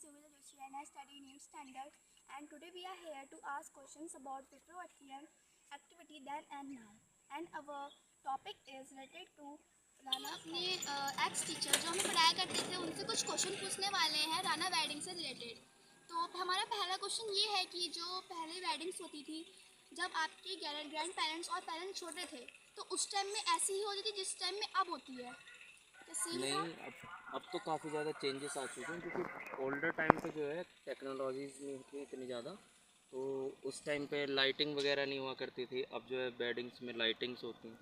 is Yogita Joshi and I study in 8th standard, and today we are here to ask questions about Vikram activity then and now. And our topic is related to Rana अपने x teacher जो हमें पढ़ाया करते थे उनसे कुछ question पूछने वाले हैं राना वेडिंग से रिलेटेड। तो हमारा पहला क्वेश्चन ये है कि जो पहले वेडिंग्स होती थी जब आपके ग्रैंड पेरेंट्स और पेरेंट्स छोटे थे तो उस टाइम में ऐसी ही होती थी जिस टाइम में अब होती है। नहीं, अब तो काफ़ी ज़्यादा चेंजेस आ चुके हैं क्योंकि ओल्डर टाइम पे जो है टेक्नोलॉजीज़ नहीं थी इतनी ज़्यादा, तो उस टाइम पे लाइटिंग वगैरह नहीं हुआ करती थी। अब जो है वेडिंग्स में लाइटिंग्स होती हैं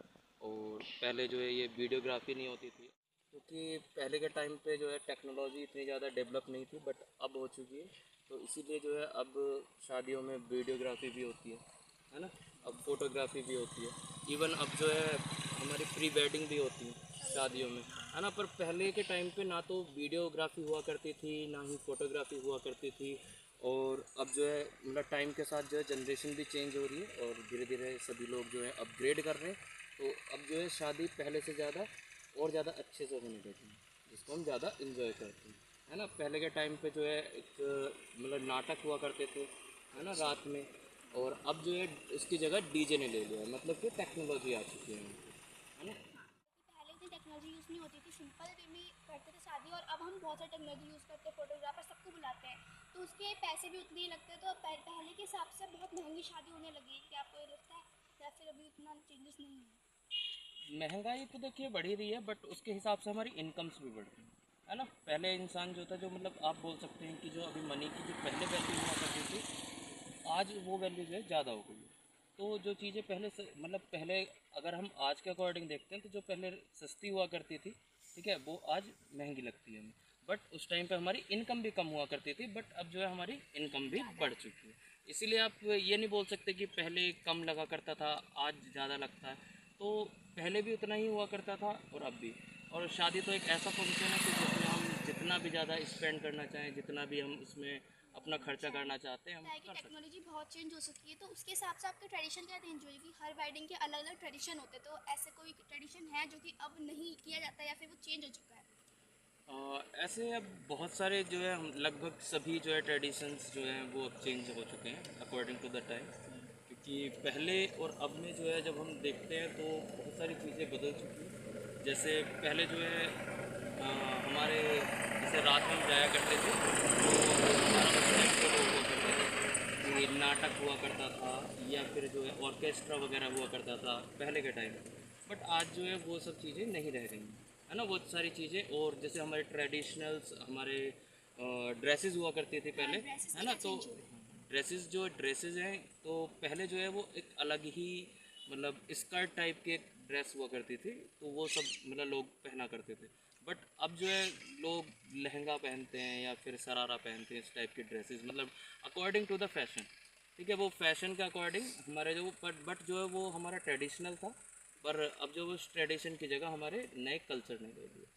और पहले जो है ये वीडियोग्राफी नहीं होती थी क्योंकि पहले के टाइम पे जो है टेक्नोलॉजी इतनी ज़्यादा डेवलप नहीं थी, बट अब हो चुकी है। तो इसीलिए जो है अब शादियों में वीडियोग्राफी भी होती है ना। अब फोटोग्राफी भी होती है, इवन अब जो है हमारी प्री वेडिंग भी होती है शादियों में, है ना। पर पहले के टाइम पे ना तो वीडियोग्राफी हुआ करती थी ना ही फ़ोटोग्राफी हुआ करती थी। और अब जो है मतलब टाइम के साथ जो है जनरेशन भी चेंज हो रही है और धीरे धीरे सभी लोग जो है अपग्रेड कर रहे हैं। तो अब जो है शादी पहले से ज़्यादा और ज़्यादा अच्छे से होने लगी है, जिसको हम ज़्यादा इन्जॉय करते हैं, है ना। पहले के टाइम पे जो है एक मतलब नाटक हुआ करते थे, है ना, रात में। और अब जो है इसकी जगह डीजे ने ले लिया है, मतलब कि टेक्नोलॉजी आ चुकी है ना। पहले इतनी टेक्नोलॉजी यूज़ नहीं होती थी, सिंपल वे में करते थे शादी, और अब हम बहुत सारी टेक्नोलॉजी यूज़ करते हैं, फोटोग्राफर सबको बुलाते हैं तो उसके पैसे भी उतने ही लगते हैं। तो पहले के हिसाब से बहुत महंगी शादी होने लगी है, क्या आपको ये लगता है या फिर अभी उतना चेंजेस नहीं है? महंगाई तो देखिए बढ़ ही रही है, बट उसके हिसाब से हमारी इनकम्स भी बढ़ रही है ना। पहले इंसान जो था, जो मतलब आप बोल सकते हैं कि जो अभी मनी की जो पहले वैल्यू हुआ करती थी, आज वो वैल्यू जो है ज़्यादा हो गई है। तो जो चीज़ें पहले से मतलब पहले अगर हम आज के अकॉर्डिंग देखते हैं तो जो पहले सस्ती हुआ करती थी, ठीक है, वो आज महंगी लगती है हमें। बट उस टाइम पे हमारी इनकम भी कम हुआ करती थी, बट अब जो है हमारी इनकम भी बढ़ चुकी है। इसीलिए आप ये नहीं बोल सकते कि पहले कम लगा करता था आज ज़्यादा लगता है। तो पहले भी उतना ही हुआ करता था और अब भी। और शादी तो एक ऐसा फंक्शन है कि जिसमें हम जितना भी ज़्यादा स्पेंड करना चाहें, जितना भी हम उसमें अपना खर्चा करना चाहते हैं, हम है कि कर सकते हैं। टेक्नोलॉजी बहुत चेंज हो चुकी है, तो उसके हिसाब से आपके ट्रेडिशन क्या चेंज हुए कि हर वेडिंग के अलग अलग ट्रेडिशन होते हैं, तो ऐसे कोई ट्रेडिशन है जो कि अब नहीं किया जाता है या फिर वो चेंज हो चुका है? ऐसे अब बहुत सारे जो है हम लगभग सभी जो है ट्रेडिशंस जो हैं वो अब चेंज हो चुके हैं अकॉर्डिंग टू द टाइम। क्योंकि पहले और अब में जो है जब हम देखते हैं तो बहुत सारी चीज़ें बदल चुकी हैं। जैसे पहले जो है हमारे जैसे रात में हम जाया करते थे तो हमारा उस टाइम पे वो हुआ करता था कि नाटक हुआ करता था या फिर जो है ऑर्केस्ट्रा वगैरह हुआ करता था पहले के टाइम में। बट आज जो है वो सब चीज़ें नहीं रह गई हैं, है ना, बहुत सारी चीज़ें। और जैसे हमारे ट्रेडिशनल्स हमारे ड्रेसेस हुआ करती थी हाँ, पहले, ड्रेसेस है में ना। क्या तो चेंज हुआ? ड्रेसेस हैं तो पहले जो है वो एक अलग ही मतलब स्कर्ट टाइप के ड्रेस हुआ करती थी, तो वो सब मतलब लोग पहना करते थे। बट अब जो है लोग लहंगा पहनते हैं या फिर शरारा पहनते हैं, इस टाइप की ड्रेसेस, मतलब अकॉर्डिंग टू द फैशन, ठीक है। वो फैशन के अकॉर्डिंग हमारे जो बट जो है वो हमारा ट्रेडिशनल था, पर अब जो उस ट्रेडिशन की जगह हमारे नए कल्चर ने ले लिया।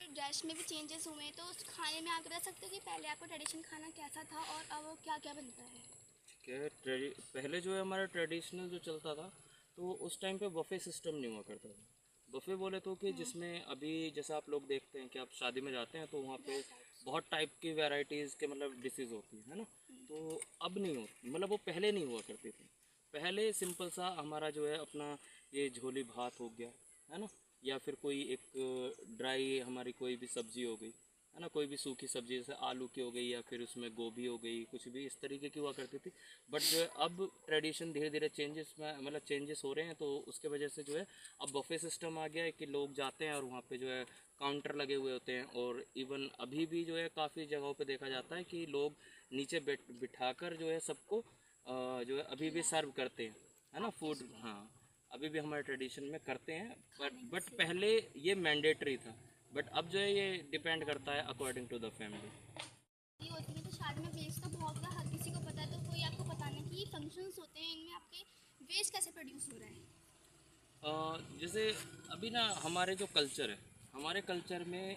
ड्रेस में भी चेंजेस हुए हैं, तो उस खाने में आप बता सकते हो कि पहले आपका ट्रेडिशन खाना कैसा था और अब क्या क्या बनता है? ठीक है, पहले जो है हमारा ट्रेडिशनल जो चलता था, तो उस टाइम पे बफे सिस्टम नहीं हुआ करता था। बफे बोले तो कि जिसमें अभी जैसा आप लोग देखते हैं कि आप शादी में जाते हैं तो वहाँ पे बहुत टाइप की वैरायटीज़ के मतलब डिशेज़ होती है ना। तो अब नहीं होती, मतलब वो पहले नहीं हुआ करती थी। पहले सिंपल सा हमारा जो है अपना ये झोली भात हो गया, है ना, या फिर कोई एक ड्राई हमारी कोई भी सब्ज़ी हो गई, है ना, कोई भी सूखी सब्ज़ी जैसे आलू की हो गई या फिर उसमें गोभी हो गई, कुछ भी इस तरीके की हुआ करती थी। बट जो है अब ट्रेडिशन धीरे धीरे चेंजेस में मतलब चेंजेस हो रहे हैं, तो उसके वजह से जो है अब बफे सिस्टम आ गया है कि लोग जाते हैं और वहाँ पे जो है काउंटर लगे हुए होते हैं। और इवन अभी भी जो है काफ़ी जगहों पे देखा जाता है कि लोग नीचे बिठाकर जो है सबको जो है अभी भी सर्व करते हैं, है ना, फूड। हाँ, अभी भी हमारे ट्रेडिशन में करते हैं, बट पहले ये मैंडेटरी था। बट अब जो है ये डिपेंड करता है अकॉर्डिंग टू द फैमिली। ये होती है तो शादी में वेस्ट तो बहुत ज़्यादा हर किसी को पता है, तो कोई आपको बताना कि ये फंक्शंस होते हैं इनमें आपके वेस्ट कैसे प्रोड्यूस हो रहा है? जैसे अभी ना हमारे जो कल्चर है, हमारे कल्चर में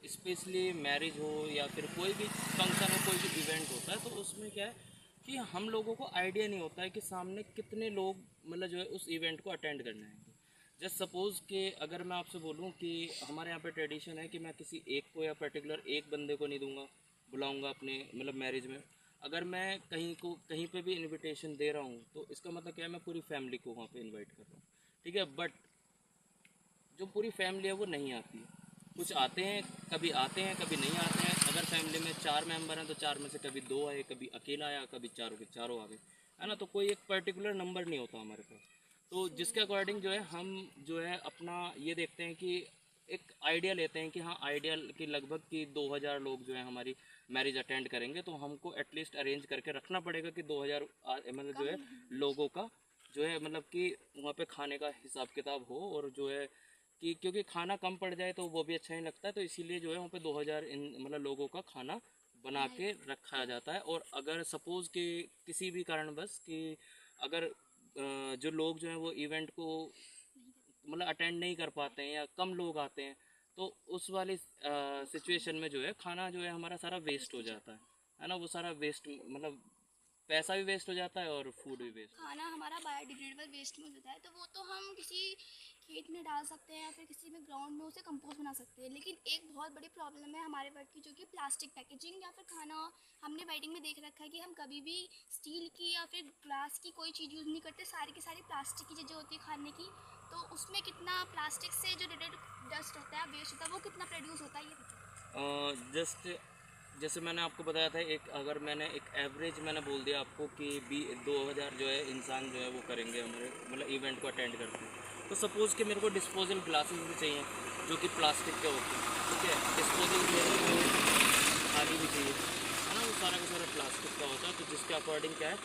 स्पेशली मैरिज हो या फिर कोई भी फंक्शन हो, कोई भी इवेंट होता है, तो उसमें क्या है कि हम लोगों को आइडिया नहीं होता है कि सामने कितने लोग मतलब जो है उस इवेंट को अटेंड करने आएंगे। जस्ट सपोज़ कि अगर मैं आपसे बोलूं कि हमारे यहाँ पे ट्रेडिशन है कि मैं किसी एक को या पर्टिकुलर एक बंदे को नहीं दूंगा, बुलाऊंगा अपने मतलब मैरिज में, अगर मैं कहीं पे भी इनविटेशन दे रहा हूँ तो इसका मतलब क्या है, मैं पूरी फैमिली को वहाँ पे इनवाइट कर रहा हूँ, ठीक है। बट जो पूरी फैमिली है वो नहीं आती है, कुछ आते हैं, कभी आते हैं कभी नहीं आते हैं। अगर फैमिली में 4 मेंबर हैं तो 4 में से कभी 2 आए, कभी अकेला आया, कभी चारों के चारों आ गए, है ना। तो कोई एक पर्टिकुलर नंबर नहीं होता हमारे पास। तो जिसके अकॉर्डिंग जो है हम जो है अपना ये देखते हैं कि एक आइडिया लेते हैं कि हाँ आइडिया कि लगभग कि 2000 लोग जो है हमारी मैरिज अटेंड करेंगे, तो हमको एटलीस्ट अरेंज करके रखना पड़ेगा कि 2000 मतलब जो है लोगों का जो है मतलब कि वहाँ पे खाने का हिसाब किताब हो, और जो है कि क्योंकि खाना कम पड़ जाए तो वो भी अच्छा नहीं लगता है, तो इसीलिए जो है वहाँ पे 2000 मतलब लोगों का खाना बना के रखा जाता है। और अगर सपोज़ कि किसी भी कारणवश कि अगर जो लोग जो हैं वो इवेंट को मतलब अटेंड नहीं कर पाते हैं या कम लोग आते हैं, तो उस वाली सिचुएशन में जो है खाना जो है हमारा सारा वेस्ट हो जाता है ना। वो सारा वेस्ट मतलब पैसा भी वेस्ट हो जाता है और फूड भी वेस्ट। खाना हमारा बायोडिग्रेडेबल वेस्ट में हो जाता है, तो वो तो हम किसी खेत में डाल सकते हैं या फिर किसी में ग्राउंड में उसे कंपोस्ट बना सकते हैं। लेकिन एक बहुत बड़ी प्रॉब्लम है हमारे वर्ल्ड की, जो कि प्लास्टिक पैकेजिंग या फिर खाना। हमने वेडिंग में देख रखा है कि हम कभी भी स्टील की या फिर ग्लास की कोई चीज़ यूज़ नहीं करते, सारी की सारी प्लास्टिक की चीज़ें होती है खाने की। तो उसमें कितना प्लास्टिक से जो रिलेटेड डस्ट होता है, वेस्ट होता है, वो कितना प्रोड्यूस होता है, ये बताओ। जस्ट जैसे मैंने आपको बताया था, एक अगर मैंने एक एवरेज मैंने बोल दिया आपको कि 2000 जो है इंसान जो है वो करेंगे हमारे मतलब इवेंट को अटेंड करते हैं, तो सपोज़ कि मेरे को डिस्पोजल ग्लासेस भी चाहिए जो कि प्लास्टिक के होते हैं, ठीक है। डिस्पोजल थाली भी चाहिए, है ना, वो सारा का सारा प्लास्टिक का होता है। तो जिसके अकॉर्डिंग क्या है